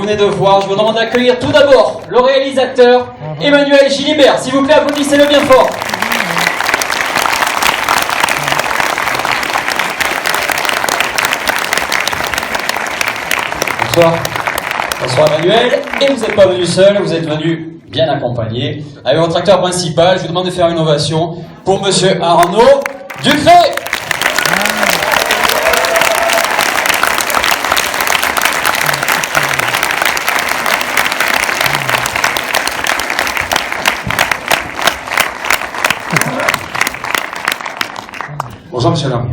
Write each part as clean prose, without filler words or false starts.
vous venez de voir. Je vous demande d'accueillir tout d'abord le réalisateur Emmanuel Gilibert. S'il vous plaît, applaudissez-le bien fort. Bonsoir. Bonsoir Emmanuel. Et vous n'êtes pas venu seul, vous êtes venu bien accompagné avec votre acteur principal. Je vous demande de faire une ovation pour Monsieur Arnaud Ducré. Bonsoir Monsieur Alain.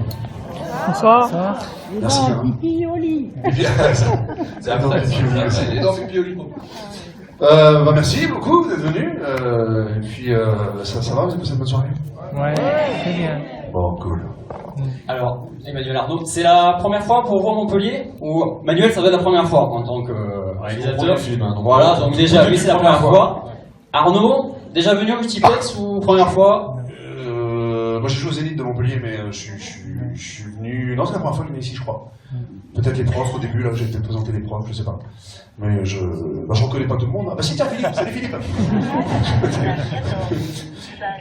Bonsoir. Merci. C'est un peu merci beaucoup d'être venu. Et puis ça va, vous avez passé une bonne soirée? Ouais, très bien. Bon, cool. Alors, Emmanuel Arnaud, c'est la première fois pour vous à Montpellier? Ou Manuel, ça doit être la première fois en tant que réalisateur? Film, hein, donc voilà, donc déjà, lui, c'est la première fois. Arnaud, déjà venu au multiplex ou première fois? Moi j'ai joué aux Zénith de Montpellier, mais je suis venu... Non, c'est la première fois que je viens ici, je crois. Peut-être les profs au début, là, j'ai peut-être présenté les profs, je sais pas. Mais je reconnais pas tout le monde. Ah bah si, tiens, Philippe, salut Philippe.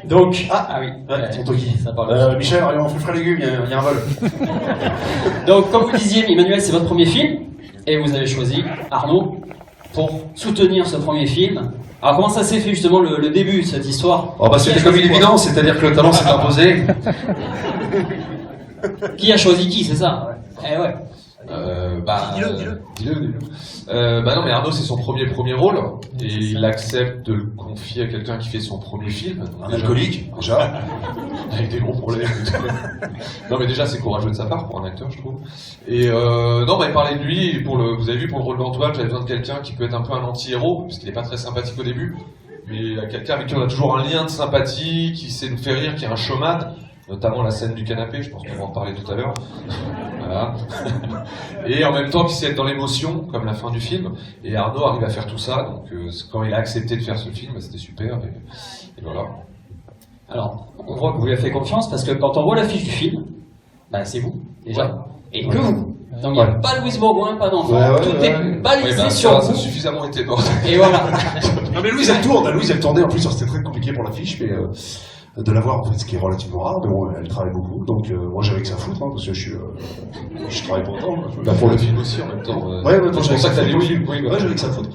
Donc, Ah oui, c'est toi qui ça parle. Michel, on fait frais légumes, il y a un vol. Donc, comme vous disiez, Emmanuel, c'est votre premier film, et vous avez choisi Arnaud pour soutenir ce premier film. Alors, comment ça s'est fait justement le début de cette histoire? Oh bah c'était comme une évidence, c'est-à-dire que le talent s'est imposé. Qui a choisi qui, c'est ça? Eh ouais. Dis-le. Non, mais Arnaud, c'est son premier rôle, et il accepte de le confier à quelqu'un qui fait son premier film. Un alcoolique, déjà. Avec des gros problèmes. Non, mais déjà, c'est courageux de sa part pour un acteur, je trouve. Et non, il parlait de lui, vous avez vu, pour le rôle d'Antoine, j'avais besoin de quelqu'un qui peut être un peu un anti-héros, parce qu'il n'est pas très sympathique au début, mais quelqu'un avec qui on a toujours un lien de sympathie, qui sait nous faire rire, qui est un showman. Notamment la scène du canapé, je pense qu'on va en parler tout à l'heure. Voilà. Et en même temps, qui sait être dans l'émotion, comme la fin du film. Et Arnaud arrive à faire tout ça, donc quand il a accepté de faire ce film, c'était super. Et voilà. Alors, on voit que vous lui avez fait confiance, parce que quand on voit l'affiche du film, bah, c'est vous, déjà. Ouais. Et que vous. Donc, il n'y a pas Louise Bourgoin, pas d'enfant, tout est balisé Oui, sur ça vous. a suffisamment été mort. Et voilà. Non mais Louise elle tourne, Louise elle tournait, en plus c'était très compliqué pour l'affiche, mais de l'avoir en fait, ce qui est relativement rare, mais bon, elle travaille beaucoup, donc moi j'avais que ça à foutre, hein, parce que je travaille pour autant. Bah pour le film aussi en même temps. Ouais, c'est pour ça que t'as dit oui. Ouais, j'avais que ça à foutre.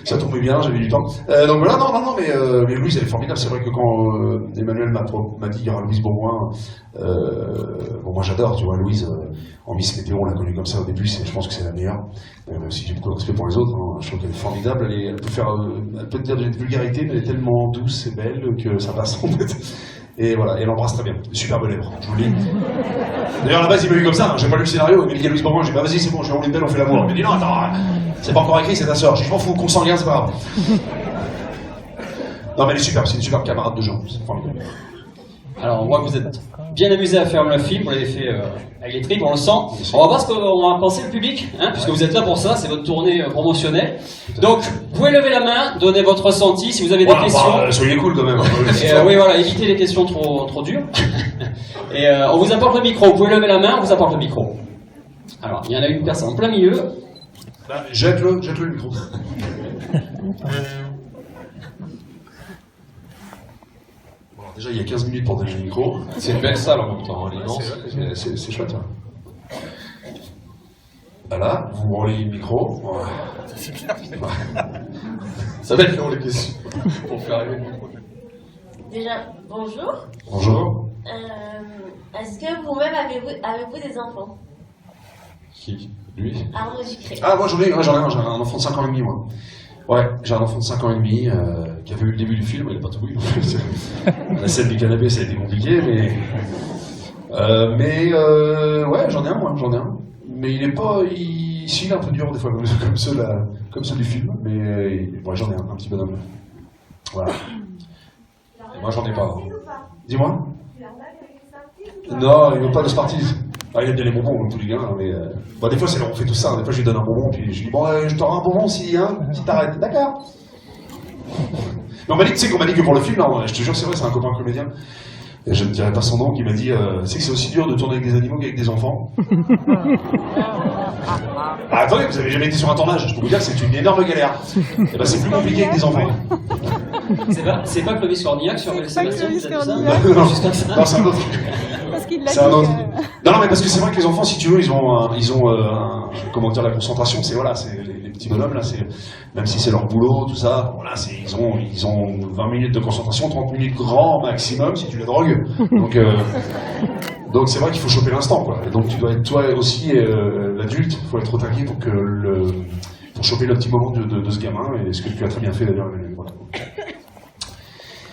Ça tombait bien, j'avais du temps. Donc voilà, non, mais Louise elle est formidable. C'est vrai que quand Emmanuel m'a dit qu'il y aura Louise Bourgoin, bon moi j'adore, tu vois, Louise, en Miss Météo, on l'a connue comme ça au début, je pense que c'est la meilleure. Même si j'ai beaucoup de respect pour les autres, hein, je trouve qu'elle est formidable, elle peut dire de vulgarité, mais elle est tellement douce et belle que ça passe en fait. Et voilà, et elle embrasse très bien, superbe lèvres, je vous le dis. D'ailleurs à la base il m'a eu comme ça, hein, j'ai pas lu le scénario, il m'a dit Louise Bourgoin, j'ai dit bah vas-y c'est bon, je vais enlever une belle, on fait l'amour. Il m'a dit non attends, c'est pas encore écrit, c'est ta sœur. J'ai dit je m'en fous, consanguin, c'est pas grave. Non mais elle est superbe, c'est une superbe camarade de gens, c'est formidable. Alors, on voit que vous êtes bien amusé à faire le film, vous l'avez fait avec les tripes, on le sent. On va voir ce qu'on va penser le public, hein, puisque vous êtes là pour ça, c'est votre tournée promotionnelle. Donc, vous pouvez lever la main, donner votre ressenti, si vous avez des questions. Soyez cool quand même. Et, oui, voilà, évitez les questions trop dures. Et on vous apporte le micro, vous pouvez lever la main, on vous apporte le micro. Alors, il y en a une personne en plein milieu. Bah, jette-le le micro. Déjà, il y a 15 minutes pour donner le micro. C'est une belle salle en même temps, l'immense. C'est chouette, hein. Voilà, vous relayez le micro. Voilà. Ça va être long les questions pour faire arriver le micro. Déjà, bonjour. Bonjour. Est-ce que vous-même avez-vous des enfants? Qui? Lui? Arnaud Ducré. Ah, moi j'en ai un enfant de 5 ans et demi, moi. Ouais, j'ai un enfant de 5 ans et demi qui avait eu le début du film, il n'a pas tout eu. La scène du canapé, ça a été compliqué, mais ouais, j'en ai un. Mais il est pas, il est un peu dur des fois, comme ceux du film, mais ouais, j'en ai un petit bonhomme. Voilà. Et moi j'en ai pas. Dis-moi. Non, il veut pas de Sparties. Ah, il aime bien les bonbons, comme tous les gars, hein, mais bon, des fois, on fait tout ça. Des fois, je lui donne un bonbon, puis je lui dis bon, je t'aurai un bonbon si t'arrêtes. D'accord. Mais on m'a dit, tu sais qu'on m'a dit que pour le film, là, je te jure, c'est vrai, c'est un copain comédien. et je ne dirai pas son nom, qui m'a dit c'est que c'est aussi dur de tourner avec des animaux qu'avec des enfants. Ah, attendez, vous avez jamais été sur un tournage, je peux vous dire que c'est une énorme galère. Et ben, c'est plus compliqué avec des enfants. C'est pas Clovis Cornillac sur Sébastien qui a dit ça? Non, Juste comme ça. non, c'est un autre. Parce qu'il l'a C'est un autre. dit. Non, mais parce que c'est vrai que les enfants, si tu veux, ils ont comment dire, la concentration, c'est voilà, c'est les petits bonhommes là, c'est même si c'est leur boulot, tout ça, voilà, ils ont 20 minutes de concentration, 30 minutes grand maximum si tu les drogues. Donc c'est vrai qu'il faut choper l'instant, quoi. Et donc tu dois être toi aussi l'adulte, il faut être au taquet pour choper le petit moment de ce gamin, et ce que tu as très bien fait d'ailleurs, Emmanuel. Voilà.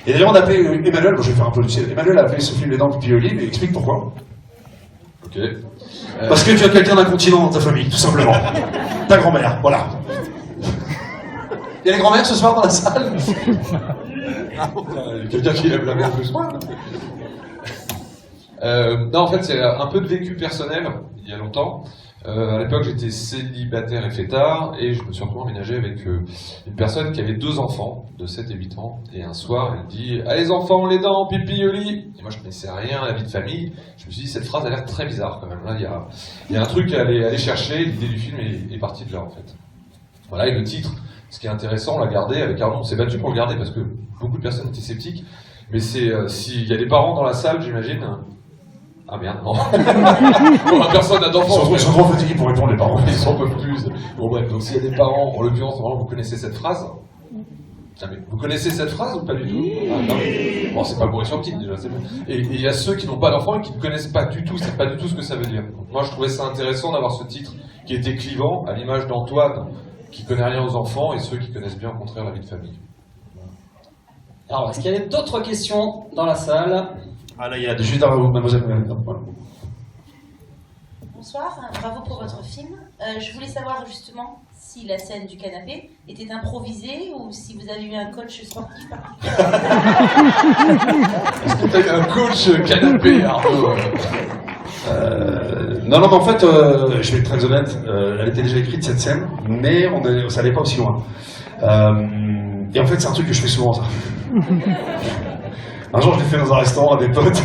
Et d'ailleurs on a appelé Emmanuel, bon, je vais faire un peu du ciel. Emmanuel a appelé ce film Les Dents Pipi Olive et explique pourquoi. Ok. Parce que tu as quelqu'un d'un continent dans ta famille, tout simplement. Ta grand-mère, voilà. Il y a les grand-mères ce soir dans la salle? Quelqu'un qui lève la main plus moi. Non, en fait, c'est un peu de vécu personnel, il y a longtemps. À l'époque, j'étais célibataire et fêtard, et je me suis retrouvé emménagé avec une personne qui avait 2 enfants, de 7 et 8 ans, et un soir, elle dit « Allez les enfants, les dents, pipi, au lit !» Et moi, je connaissais rien à la vie de famille. Je me suis dit, cette phrase a l'air très bizarre quand même. Là, il y a un truc à aller chercher, l'idée du film est partie de là, en fait. Voilà, et le titre, ce qui est intéressant, on l'a gardé, avec Arnaud, on s'est battu pour le garder, parce que beaucoup de personnes étaient sceptiques, mais c'est, s'il y a des parents dans la salle, j'imagine... Ah merde, non. Personne n'a d'enfants. Ils sont trop fatigués pour répondre, les parents. Ils s'en peuvent plus. Bon bref, donc s'il y a des parents, en l'occurrence, vraiment, vous connaissez cette phrase. Jamais. Vous connaissez cette phrase ou pas du tout? Non. Bon, c'est pas bourré sur le titre déjà, c'est bon. Et il y a ceux qui n'ont pas d'enfants et qui ne connaissent pas du tout, c'est pas du tout ce que ça veut dire. Donc, moi, je trouvais ça intéressant d'avoir ce titre qui était clivant, à l'image d'Antoine, qui connaît rien aux enfants, et ceux qui connaissent bien au contraire la vie de famille. Alors, est-ce qu'il y a d'autres questions dans la salle? Ah là, il y a juste derrière vous, mademoiselle. Voilà. Bonsoir, bravo pour votre film. Je voulais savoir justement si la scène du canapé était improvisée ou si vous avez eu un coach sportif particulier. Est-ce que tu as eu un coach canapé, Arnaud? Non, mais en fait, je vais être très honnête, elle était déjà écrite cette scène, mais ça n'allait pas aussi loin. Et en fait, c'est un truc que je fais souvent, ça. Un jour, je l'ai fait dans un restaurant à des potes.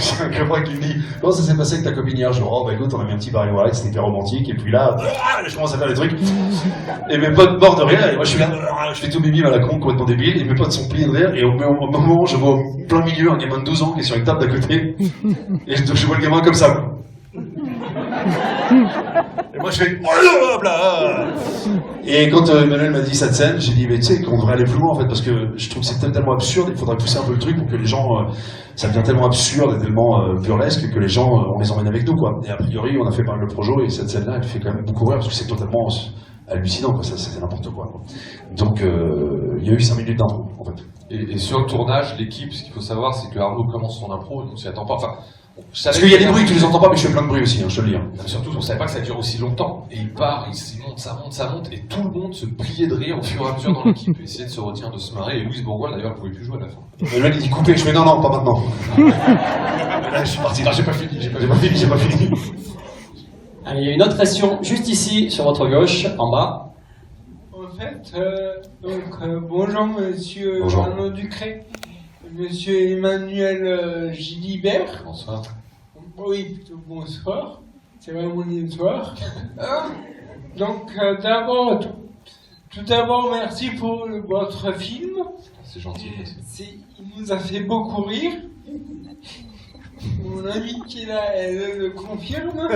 J'ai un copain qui me dit « Comment ça s'est passé avec ta copine hier ?» Je dis « Oh, bah écoute, on a mis un petit Barry White, c'était hyper romantique. » Et puis là, je commence à faire des trucs. Et mes potes morts de rire. Et moi, je suis là, je fais tout mes mimes à la con, complètement débile. Et mes potes sont pliés de rire. Et au moment où je vois au plein milieu un gamin de 12 ans qui est sur une table d'à côté. Et je vois le gamin comme ça. Et moi, je fais « Hop là !» Et quand Emmanuel m'a dit cette scène, j'ai dit, mais tu sais, qu'on devrait aller plus loin en fait, parce que je trouve que c'est tellement absurde, il faudrait pousser un peu le truc pour que les gens, ça devient tellement absurde et tellement burlesque que les gens, on les emmène avec nous, quoi. Et a priori, on a fait pas mal le projet, et cette scène-là, elle fait quand même beaucoup rire, parce que c'est totalement hallucinant, quoi, ça, c'était n'importe quoi. Donc, il y a eu 5 minutes d'intro, en fait. Et sur le tournage, l'équipe, ce qu'il faut savoir, c'est que Arnaud commence son impro, et on s'y attend pas. Enfin, parce qu'il y a des bruits, tu les entends pas, mais je fais plein de bruit aussi, hein, je te le dis. Hein. Surtout, on savait pas que ça dure aussi longtemps. Et il part, il monte, ça monte, et tout le monde se pliait de rire au fur et à mesure dans l'équipe, essayait de se retenir, de se marrer. Et Louise Bourgoin, d'ailleurs, elle pouvait plus jouer à la fin. Emmanuel, il dit couper, je fais non, pas maintenant. Là, je suis parti, là, j'ai pas fini. Allez, il y a une autre question juste ici, sur votre gauche, en bas. En fait, bonjour monsieur Bonjour. Arnaud Ducret, monsieur Emmanuel Gilibert. Bonsoir. Oui, plutôt bonsoir. C'est vraiment bonsoir. Donc, tout d'abord, merci pour votre film. C'est gentil, merci. Il nous a fait beaucoup rire. Mon ami qui est là, elle le confirme.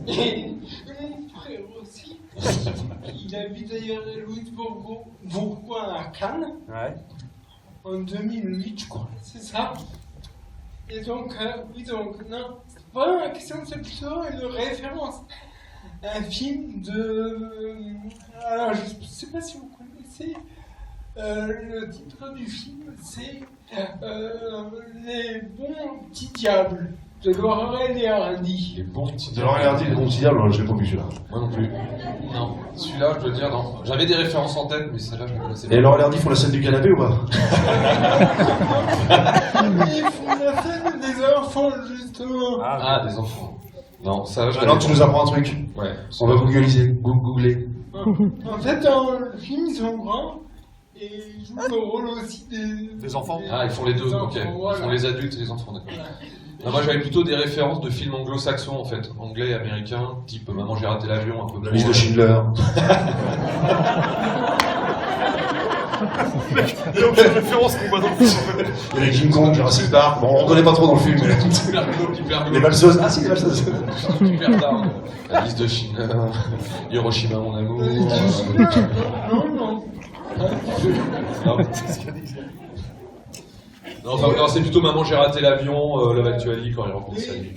Et mon frère aussi. Il habite d'ailleurs à Louise Bourgoin à Cannes. Ouais. En 2008, je crois. C'est ça. Et donc, oui, donc, non. C'est pas une question, c'est plutôt une référence. Un film de. Alors, je sais pas si vous connaissez. Le titre du film, c'est Les bons petits diables de Laurel et Hardy. Les bons petits De Laurel et Hardy, les bons petits diables, je l'ai pas vu celui-là. Moi non plus. Non. Celui-là, je dois dire, non. J'avais des références en tête, mais celle-là, je ne connaissais pas. Et Laurel et Hardy font la scène du canapé ou pas? Ils font la scène des enfants, justement. Ah, des enfants. Non, ça, je Alors tu nous apprends un truc. Ouais. On va googler. En fait, dans le film, ils sont grands Et ils jouent le rôle aussi Des enfants. Ah, ils font les deux, Des ok. enfants, voilà. Ils font les adultes et les enfants, d'accord. Voilà. Non, moi j'avais plutôt des références de films anglo-saxons en fait, anglais, américains, type Maman j'ai raté l'avion, un peu. La liste de Schindler. Il y a aucune référence qu'on voit dans le film. Il y a les King Kong, Jurassic Park. Bon, on connaît pas trop dans le film, mais. Les valseuses. Ah si, les valseuses. Super tard. La liste de Schindler, Hiroshima mon amour. Non. Non. Non, enfin, non, c'est plutôt Maman j'ai raté l'avion, Love Actually quand il rencontre sa vie.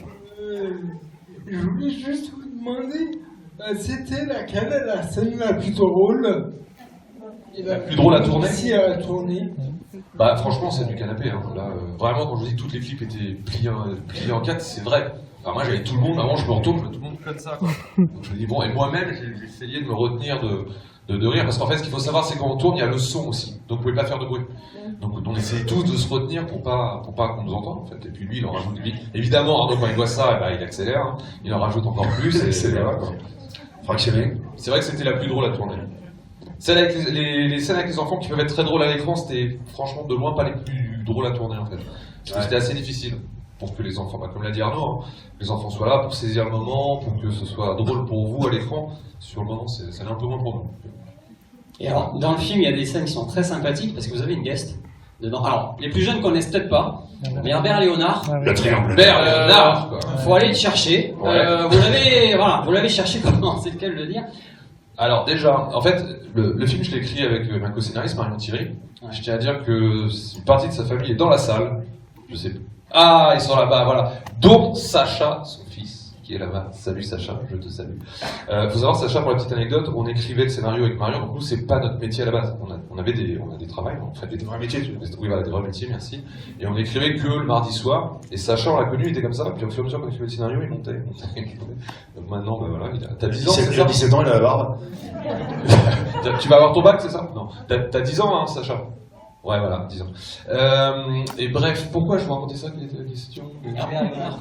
Je voulais juste vous demander, c'était laquelle la scène la plus drôle et La plus drôle à tourner Si à tourner. Bah franchement c'est du canapé, hein. Là, vraiment quand je vous dis que toutes les clips étaient pliés en 4, c'est vrai. Enfin, moi j'avais tout le monde, avant je me retourne, je vois tout le monde comme ça quoi. Donc je me dis bon, et moi-même j'ai essayé de me retenir de rire, parce qu'en fait ce qu'il faut savoir c'est quand on tourne il y a le son aussi, donc vous pouvez pas faire de bruit. Donc on essayait tous de se retenir pour pas qu'on nous entende en fait. Et puis lui il en rajoute, évidemment Arnaud quand il voit ça, il accélère, hein. Il en rajoute encore plus, et voilà quoi. Fractionné. C'est vrai que c'était la plus drôle à tourner. Celle avec les scènes avec les enfants qui peuvent être très drôles à l'écran, c'était franchement de loin pas les plus drôles à tourner en fait. Parce que c'était assez difficile pour que les enfants, bah, comme l'a dit Arnaud, hein, les enfants soient là pour saisir le moment, pour que ce soit drôle pour vous à l'écran. Sur le moment, c'est un peu moins pour nous. Et alors, dans le film, il y a des scènes qui sont très sympathiques parce que vous avez une guest dedans. Alors, les plus jeunes connaissent peut-être pas, mais Herbert Léonard. Le triangle. Herbert Léonard, quoi. Faut aller le chercher. Ouais. Vous l'avez cherché, comment c'est le cas de le dire. Alors déjà, en fait, le film je l'ai écrit avec ma co-scénariste Marion Thierry. Je tiens à dire que une partie de sa famille est dans la salle. Je sais. Ah, ils sont là-bas, voilà. Dont Sacha, son fils, qui est là-bas. Salut Sacha, je te salue. Faut savoir, Sacha, pour la petite anecdote, on écrivait le scénario avec Marion. Donc nous, c'est pas notre métier à la base. On a des travails, on fait des vrais métiers. Oui, voilà, des vrais métiers, merci. Et on écrivait que le mardi soir. Et Sacha, on l'a connu, il était comme ça. Puis au fur et à mesure qu'on écrivait le scénario, il montait. Donc maintenant, bah voilà, t'as 10 ans, c'est Il a ça 17 ans, il a la barbe. Tu vas avoir ton bac, c'est ça? Non. T'as 10 ans, hein, Sacha? Ouais, voilà, 10 ans. Et bref, pourquoi je vous racontais ça? Quelle était la question?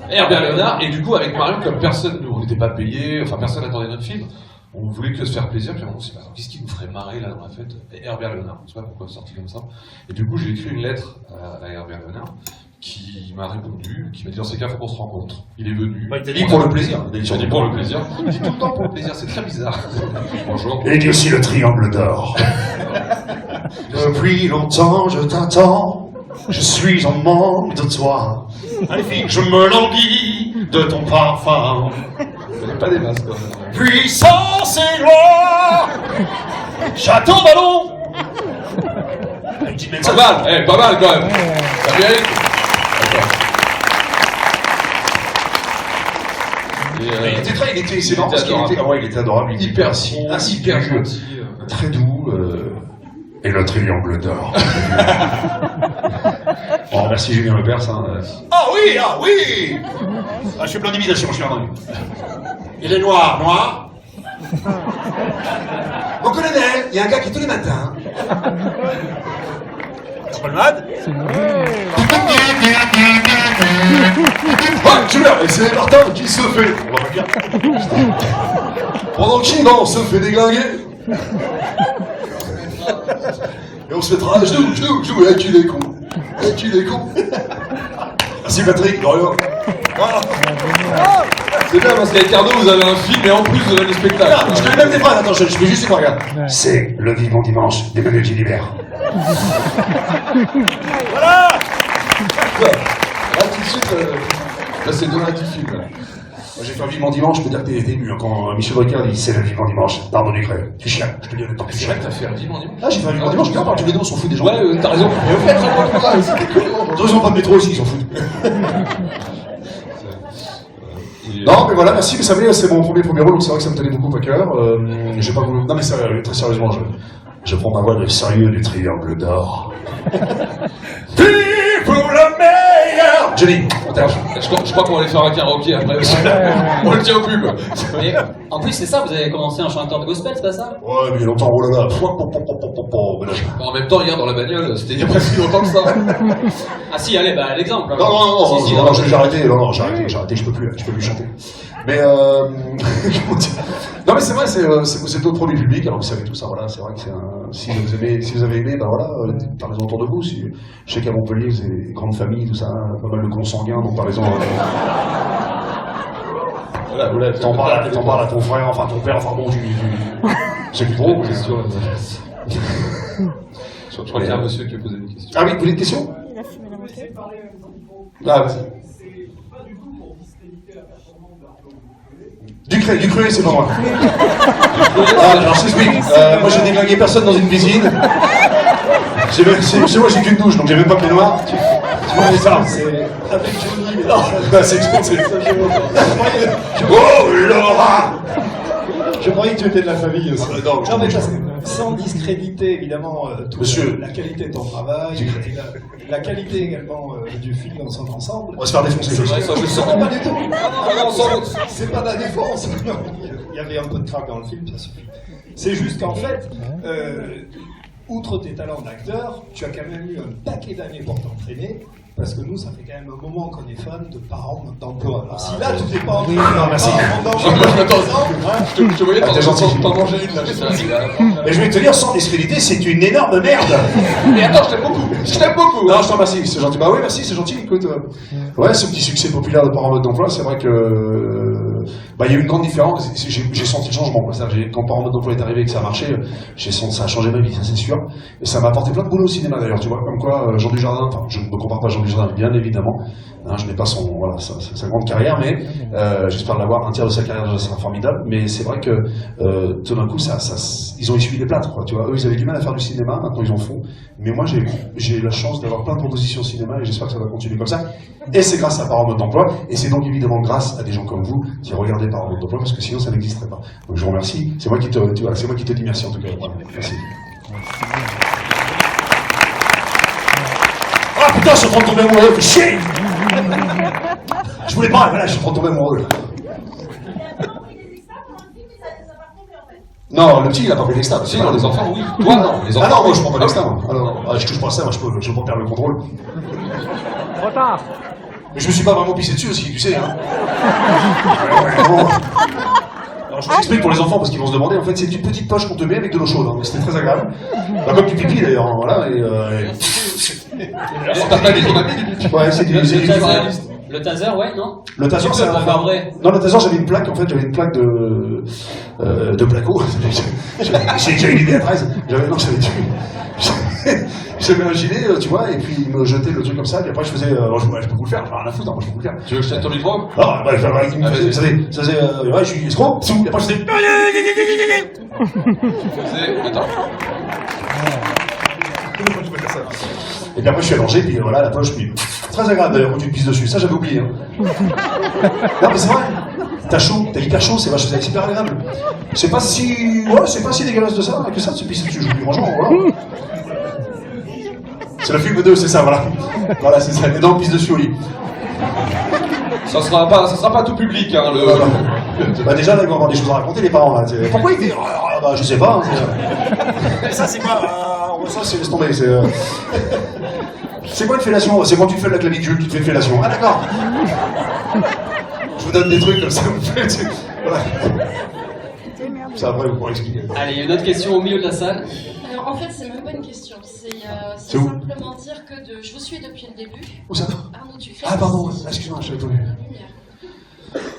Herbert Léonard. Et du coup, avec Marion, comme personne, nous, on n'était pas payés, enfin, personne n'attendait notre film, on voulait que se faire plaisir, puis on s'est dit, qu'est-ce qui nous ferait marrer, là, dans la fête? Et Herbert Léonard. Je sais pas pourquoi c'est sorti comme ça. Et du coup, j'ai écrit une lettre à Herbert Léonard, qui m'a répondu, qui m'a dit, dans ces cas, faut qu'on se rencontre. Il est venu. Il t'a dit pour le plaisir. Il m'a dit pour le plaisir. Il dit tout le temps pour le plaisir, c'est très bizarre. Bonjour. Et il dit aussi le triangle d'or. Depuis longtemps, je t'attends. Je suis en manque de toi. Allez, je me languis de ton parfum. Je connais pas des masses, quoi. Puissance et gloire. J'attends ballon. Pas mal, pas mal quand même. Ça mérite. Il était très, il était excellent parce qu'il était, il était adorable, il était hyper hyper gentil, très doux, et le triangle d'or. On remercie Julien Lepers. Ah oui, ah oui. Ah, je suis plein d'imitations, je suis entendu. Il est noir. Mon colonel, il y a un gars qui tous les matins. Palmade. Ah, tu vois, et c'est Martin qui se fait. On va pas dire. Pendant que on se fait déglinguer. Et on se mettra à genoux, et qu'il est con. Merci Patrick, de rien. C'est bien parce qu'avec Arnaud, vous avez un film et en plus vous avez le spectacle. Ah, je connais même des phrases, attends, je fais juste quoi, regarde. C'est le vivant dimanche des Manu Gilibert. Voilà. Là tout de suite, là c'est Donati film. Moi j'ai fait un vivant dimanche, je peux dire que t'es ému hein, quand Michel Ricard dit c'est le vivant dimanche, pardon du Ducret. Tu chiens, je te dis honnêtement. C'est vrai que t'as fait un vivant dimanche. Ah, j'ai fait un vivant dimanche, mais on tous les deux, on s'en fout des gens. Ouais, t'as raison. Et au fait, ils ont pas de métro aussi, ils s'en foutent. Non, mais voilà, merci, mais ça c'est mon premier rôle, donc c'est vrai que ça me tenait beaucoup à cœur. J'ai pas voulu. Non, mais très sérieusement, je prends ma voix de sérieux du triangle d'or. Vive pour le meilleur! Johnny, je crois qu'on va aller faire un karaoké après. On le tient au pub. Mais en plus, c'est ça, vous avez commencé un chanteur de gospel, c'est pas ça? Ouais, mais il y a longtemps, oh là là. En même temps, hier dans la bagnole, c'était il y a pas si longtemps que ça. Ah si, allez, bah l'exemple. Non, j'ai arrêté, j'ai arrêté, je peux plus chanter. Mais non mais c'est vrai, c'est notre premier public, alors vous savez tout ça, voilà, c'est vrai que si vous avez aimé, bah voilà, parlez-en autour de vous. Si, je sais qu'à Montpellier, vous avez des grandes familles, tout ça, pas mal de consanguins, donc parlez-en. Voilà, t'en parles à ton frère, enfin ton père, enfin bon, c'est plus trop. Question. Je crois qu'il y a un monsieur qui a posé une question. Ah oui, vous voulez une question? Ah, vas-y. Ducré, c'est pas moi. Alors je t'explique. Moi j'ai déglingué personne dans une piscine. Chez moi j'ai qu'une douche, donc j'ai même pas de baignoire. Tu vois ça? C'est avec Johnny, mais non. C'est oh Laura! Je croyais que tu étais de la famille aussi. Non, mais sans discréditer évidemment Monsieur. la qualité de ton travail, et la qualité également du film dans son ensemble. On va se faire défoncer. C'est vrai, ça je sens. Pas du tout. Non, sans doute. C'est pas de la défense. Non, il y avait un peu de crack dans le film, ça suffit. C'est juste qu'en fait, outre tes talents d'acteur, tu as quand même eu un paquet d'années pour t'entraîner. Parce que nous, ça fait quand même un moment qu'on est fans de parents d'emploi. Alors si là, tu t'es pas entraîné, non, merci. Je te voyais t'en manger une là. Mais je vais te dire, sans discréditer, c'est une énorme merde. Mais attends, je t'aime beaucoup. Non, je t'en remercie, c'est gentil. Bah oui, merci, c'est gentil. Écoute, ouais, ce petit succès populaire de parents en mode d'emploi, c'est vrai que bah il y a eu une grande différence. J'ai senti le changement. Quand parents en mode d'emploi est arrivé et que ça a marché, j'ai senti ça a changé ma vie, ça c'est sûr. Et ça m'a apporté plein de boulot au cinéma d'ailleurs, tu vois, comme quoi Jean Dujardin. Enfin, je ne me compare pas à Jean Dujardin, bien évidemment. Hein, je n'ai pas sa grande carrière, mais j'espère l'avoir. Un tiers de sa carrière, ça sera formidable. Mais c'est vrai que tout d'un coup, ils ont essuyé les plâtres, quoi. Tu vois, eux, ils avaient du mal à faire du cinéma. Maintenant, ils en font. Mais moi, j'ai la chance d'avoir plein de propositions au cinéma et j'espère que ça va continuer comme ça. Et c'est grâce à Parents en mode d'emploi. Et c'est donc évidemment grâce à des gens comme vous qui regardez Parents en mode d'emploi parce que sinon, ça n'existerait pas. Donc, je vous remercie. C'est moi qui te dis merci en tout cas. Voilà. Merci. Ah putain, je suis en train de tomber amoureux, fais chier! Je voulais pas, voilà, je suis en train de tomber amoureux. Non, le petit, il a pas pris l'extra. Si, non, les enfants, oui. Toi, non. Les enfants, ah non, moi, je prends pas l'extra. Alors, je touche pas à ça, moi, je peux pas perdre le contrôle. Trop tard. Mais je me suis pas vraiment pissé dessus aussi, tu sais, hein. Alors, je vous explique pour les enfants parce qu'ils vont se demander, en fait, c'est une petite poche qu'on te met avec de l'eau chaude, hein. C'était très agréable. Bah, comme du pipi d'ailleurs, hein, voilà, t'as pas dit qu'on a mis du pipi. Ouais, c'est du Le taser, ouais, non? Le taser, c'est pour faire vrai. Non, le taser, j'avais une plaque, en fait, j'avais une plaque de placo. J'avais une idée à 13. J'avais un gilet, tu vois, et puis il me jetait le truc comme ça, et puis après je faisais, je peux vous le faire, j'ai rien à foutre, moi je peux vous le faire. Tu veux que je t'aide ton micro? Ah, bah, ça faisait, ouais, je suis escroc, et après je faisais. Attends. Et puis après je suis allongé, puis voilà, la poche, puis très agréable d'ailleurs quand tu te pisses dessus, ça j'avais oublié. Hein. Non mais c'est vrai, t'as chaud, t'as hyper chaud, c'est hyper agréable. C'est pas si dégueulasse de ça, que ça de se pisser dessus, franchement, voilà. C'est le film 2, c'est ça, voilà. Voilà, c'est ça, les dents pissent dessus au lit. Ça sera pas tout public, hein, Bah déjà, là, ils vont avoir des choses à raconter, les parents, là. Pourquoi ils disent, bah, je sais pas. Ça, c'est quoi ça, c'est laisse tomber, c'est quoi une fellation? C'est quand tu te fais de la clavicule, tu te fais une fellation. Ah, d'accord. Je vous donne des trucs comme ça, vous faites. Voilà. Ça, après, vous pourrez expliquer. Allez, il y a une autre question au milieu de la salle. Alors, en fait, c'est même pas une question. C'est où simplement dire que je vous suis depuis le début. Où ça? Arnaud Ducré. Ah, pardon, excuse-moi, je savais pas vu.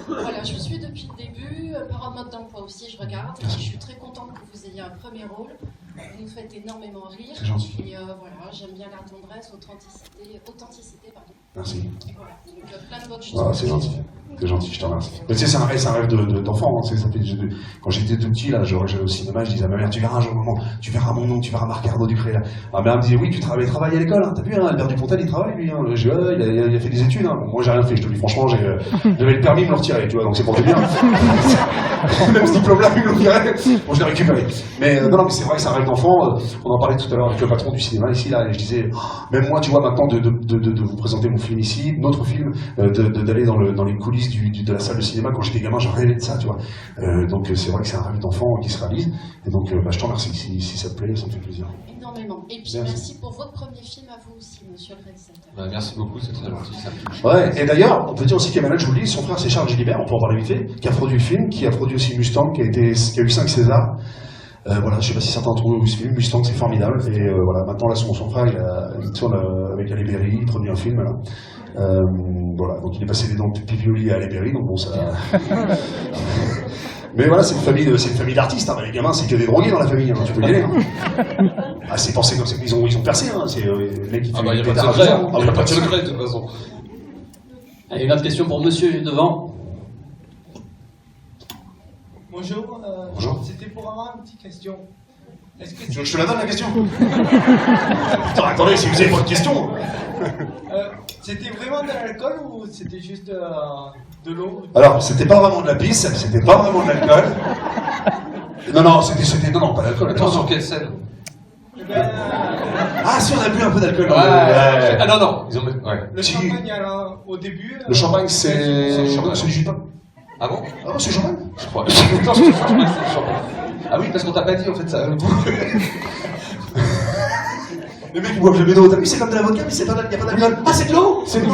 Voilà, je vous suis depuis le début. Par un mode d'emploi aussi, je regarde. Je suis très contente que vous ayez un premier rôle. Vous nous faites énormément rire. C'est gentil. Et voilà, j'aime bien la tendresse, authenticité, pardon. Merci. Et voilà, donc plein de bonnes choses. Ah, c'est gentil. C'est gentil, je te remercie. Mais tu sais, c'est un rêve d'enfant. Hein, quand j'étais tout petit, là, j'allais au cinéma, je disais à ma mère, tu verras un jour, maman, tu verras mon nom, tu verras Marc Arnaud Ducré. Là. Ma mère me disait, oui, tu travailles à l'école, hein, t'as vu, hein, Albert Dupontel, il travaille, lui. Hein. Je dis, ouais, il a fait des études. Hein. Bon, moi, j'ai rien fait, je te dis franchement, j'avais le permis de me le retirer, tu vois, donc c'est pour te dire. Même ce diplôme-là, il me le retirait. Bon, je l'ai récupéré. Mais non, mais c'est vrai que c'est un rêve d'enfant. On en parlait tout à l'heure avec le patron du cinéma ici, là, et je disais, même moi, tu vois, maintenant, de vous présenter mon film ici, notre film, d'aller dans les coulisses de la salle de cinéma, quand j'étais gamin, je rêvais de ça, tu vois. Donc c'est vrai que c'est un rêve d'enfant qui se réalise. Et donc je t'en remercie. Si ça te plaît, ça me fait plaisir. Énormément. Et puis merci pour votre premier film à vous aussi, monsieur le réalisateur. Bah, merci beaucoup, c'est très gentil, ça me touche. Ouais, et d'ailleurs, on peut dire aussi qu'Emmanuel, je vous le dis, son frère c'est Charles Gilibert, on peut en parler vite fait, qui a produit le film, qui a produit aussi Mustang, qui a eu 5 Césars. Voilà, je sais pas si certains d'entre vous ont vu ce film, Mustang, c'est formidable. Et voilà, maintenant là, son frère, il tourne avec Halle Berry, il produit un film là. Voilà, donc il est passé des dents de Pipioli à Halle Berry, donc bon ça. Mais voilà, c'est une famille d'artistes. Hein. Les gamins, c'est que des drogués dans la famille. Hein. Tu peux y aller. Hein. Ah, c'est pensé comme ça. Ils ont percé. Hein. C'est le mec qui fait. Ah bah, il n'y a pas de pétards secret. à 12 ans. Il n'y a pas de secret, de toute façon. Allez, une autre question pour monsieur devant. Bonjour. Bonjour. C'était pour avoir une petite question. Est-ce que Tu veux que je te la donne la question? Putain, attendez, si vous avez pas de question. c'était vraiment de l'alcool ou c'était juste de l'eau? Alors, c'était pas vraiment de la pisse, c'était pas vraiment de l'alcool. Non, c'était non, pas d'alcool. Attends, Attends, sur quelle scène? Eh ben, Ah, si, on a bu un peu d'alcool. Ah non, ils ont... Ouais. le Si. champagne alors, au début. Le champagne, c'est du jus de pain. Ah bon? Ah non, c'est du champagne. Je crois. Attends, je crois que c'est le champagne. Ah oui, parce qu'on t'a pas dit en fait ça. Les mecs, ils boivent jamais d'eau. T'as vu, c'est comme de la vodka, mais c'est pas, y a pas d'alcool. Ah, c'est de l'eau. C'est nous.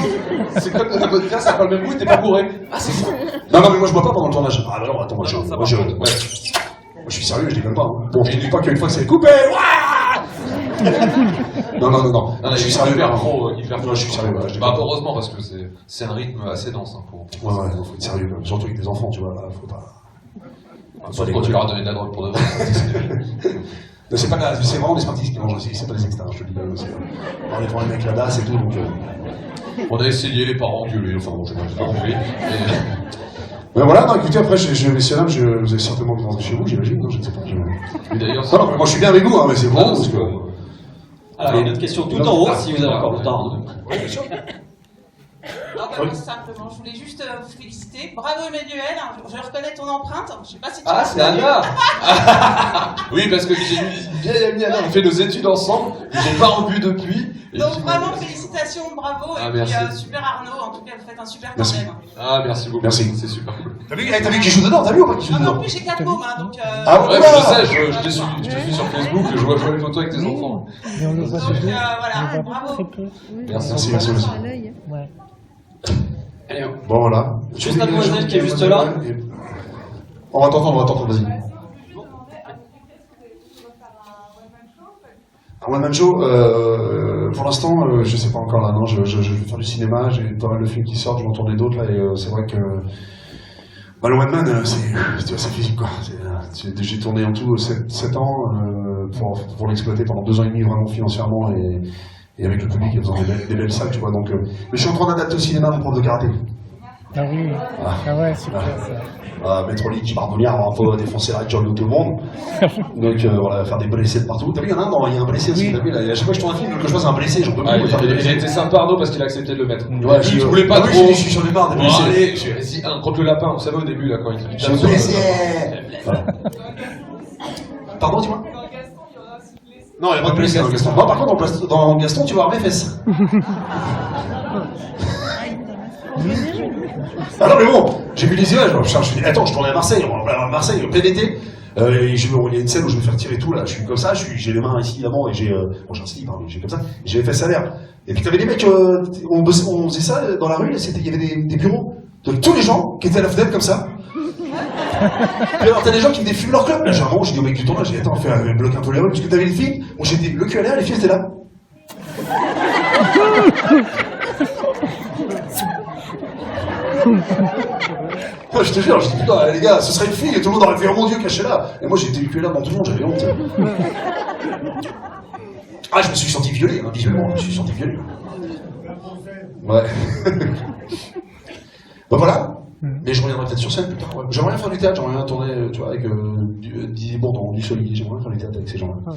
C'est comme de la vodka, ça a pas le même goût, t'es pas bourré. Ah, c'est ça. Non, mais moi, je bois pas pendant le tournage. Ah, bah non, attends, moi, Ça, moi, par je contre, ouais. suis sérieux, je déconne pas. Hein. Bon, je te dis pas qu'une fois que c'est coupé. Ouah non. Non, Je suis sérieux. hyper pro, hyper pro. Non, je suis sérieux. Voilà, je Bah, déconne. heureusement, parce que c'est un rythme assez dense hein, pour. Ouais, faut être sérieux, quand même. Surtout avec des enfants, tu vois. Là, faut pas. Sauf quand tu leur as donné de la drogue pour de vrai. Mais c'est pas grave, c'est vraiment les Smarties qui mangent aussi, c'est pas les externes, je te le dis pas aussi. On est devant les mecs là-bas, c'est tout, donc. On a essayé, les parents gueulés, enfin bon, je sais pas compris. Mais voilà, non, écoutez, après, messieurs dames, vous avez certainement dû rentrer chez vous, j'imagine, non, je ne sais pas. Et d'ailleurs, Non, moi je suis bien avec vous, hein, mais c'est bon, parce que. Alors, il y a une autre question tout en haut, si vous avez encore le temps. Hein. Non, bah, simplement, je voulais juste vous féliciter. Bravo Emmanuel, je reconnais ton empreinte. Je sais pas si tu Ah, c'est Anna. Oui, parce que j'ai une vieille amie Anna, on fait nos études ensemble, j'ai pas revu depuis. Donc vraiment félicitations, bravo. Ah, et puis merci. super Arnaud, en tout cas vous faites un super Merci. tandem. Ah, merci beaucoup. Merci. C'est super cool. T'as vu qui joue dedans, t'as vu ou pas qui joue Non, mais en dedans? plus j'ai 4 mômes, hein, donc Ah Ouais, ouais, je sais, je te suis sur Facebook, je vois les photos avec tes enfants. Et on le voit donc surtout. voilà, bravo. Très peu. Merci. Ouais. Allez, Bon, voilà. Juste la demoiselle qui est juste là. On va t'entendre, vas-y. Un one-man show, pour l'instant, je sais pas encore là, non, je vais faire du cinéma, j'ai pas mal de films qui sortent, je vais en tourner d'autres là, et c'est vrai que bah, le one-man, c'est physique quoi. J'ai tourné en tout 7 ans pour l'exploiter pendant 2 ans et demi vraiment financièrement et avec le public, ils ont des belles salles, tu vois, donc... mais je suis en train d'adapter au cinéma mon prof de karaté. Ah oui. Ah ouais, super ça. Mettre Lee qui Barbonnière va un peu défoncer la gueule de tout le monde. Donc voilà, faire des blessés de partout. T'as vu, il y en a un, il y a un blessé aussi. T'as vu, là, à chaque fois que je tourne un film, que je vois c'est un blessé, j'en peux plus. Ah, il a été sympa Arnaud parce qu'il a accepté de le mettre. Ouais, Je voulais pas trop. Je suis sur les barres des Bon, blessés. allez, vas-y, un contre le lapin, vous savez au début là quand il Je suis blessé. Voilà. Pardon, dis-moi. Non, il n'y a pas de blessé dans Gaston. Non, par contre, dans Gaston, tu vas avoir mes fesses. Ah non, mais bon, j'ai vu les images. Je dis, attends, je tournais à Marseille, au plein été. Il y a une scène où je vais faire tirer tout, là. Je suis comme ça, j'ai les mains ici, évidemment, et j'ai. Bon, j'ai un slip, hein, mais j'ai comme ça. Et j'ai les fesses à l'air. Et puis, t'avais des mecs, on faisait ça dans la rue, il y avait des bureaux de tous les gens qui étaient à la fenêtre comme ça. Puis alors, t'as des gens qui fument leur club. Là, j'ai un moment, j'ai dit au mec du tournage, j'ai dit, attends, bloque un peu les rues, parce que t'avais les filles, où j'étais le cul à l'air, les filles étaient là. Moi, je te jure, je dis putain, les gars, ce serait une fille et tout le monde aurait fait oh mon dieu, cachez-la. Et moi, j'étais le cul là devant tout le monde, j'avais honte. Ah, je me suis senti violé, hein, visuellement, je me suis senti violé. Ouais. Bah voilà. Mais je reviendrai peut-être sur scène plus tard. Ouais. J'aimerais bien faire du théâtre, j'aimerais bien tourner, tu vois, avec Didier Bourdon, du Solier, j'aimerais bien faire du théâtre avec ces gens-là.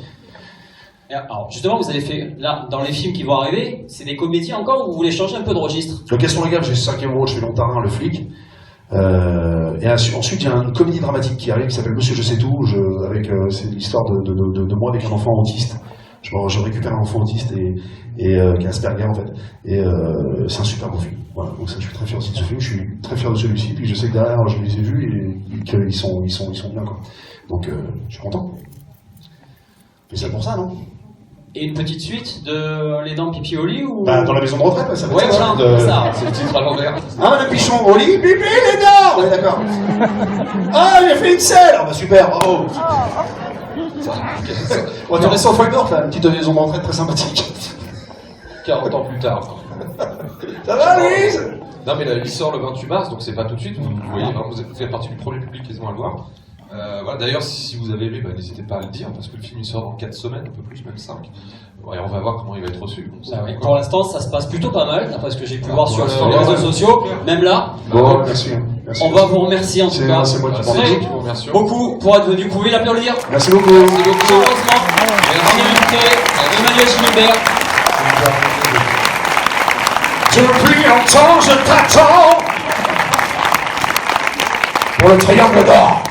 Alors, justement, vous avez fait, là, dans les films qui vont arriver, c'est des comédies encore ou vous voulez changer un peu de registre? Donc, Gaston Lagaffe, j'ai 5e rôle, je fais Lontarin, le flic. Et ensuite, il y a une comédie dramatique qui arrive qui s'appelle Monsieur Je sais tout, c'est l'histoire de moi avec un enfant autiste. Je récupère un enfant autiste et qui est Asperger en fait. Et c'est un super beau film. Voilà, donc ça, je suis très fier aussi de ce film, je suis très fier de celui-ci, puis je sais que derrière, je les ai vus et qu'ils sont bien quoi. Donc je suis content. Mais c'est pour ça, non? Et une petite suite de Les Dents Pipi au lit ou... Bah, dans la maison de retraite, ça va Ouais, être ça. voilà, ça. C'est le titre à l'envers. Ah, Madame Pichon, au lit, pipi, les dents! Ouais, d'accord. Ah, il a fait une selle! Ah, bah super, bravo! On va rester en Finder, là, une petite liaison d'entraide très sympathique. 40 ans plus tard. Ça va, Louise? Non, mais là, il sort le 28 mars, donc c'est pas tout de suite. Vous voyez, vous faites partie du premier public quasiment à le voir. Voilà. D'ailleurs, si vous avez aimé, n'hésitez pas à le dire, parce que le film il sort dans 4 semaines, un peu plus, même 5. Ouais, on va voir comment il va être reçu. Ah oui. Pour l'instant, ça se passe plutôt pas mal, d'après ce que j'ai pu voir sur l'instant, les réseaux ouais. sociaux, même là. Bon, merci. Merci. On va vous remercier en tout cas. C'est moi qui Très vous vous remercie. beaucoup pour être venu. Vous pouvez l'applaudir. Merci beaucoup. Merci beaucoup. Heureusement, on est invité Emmanuel Schmimbert. Depuis longtemps, je t'attends pour le triangle d'or.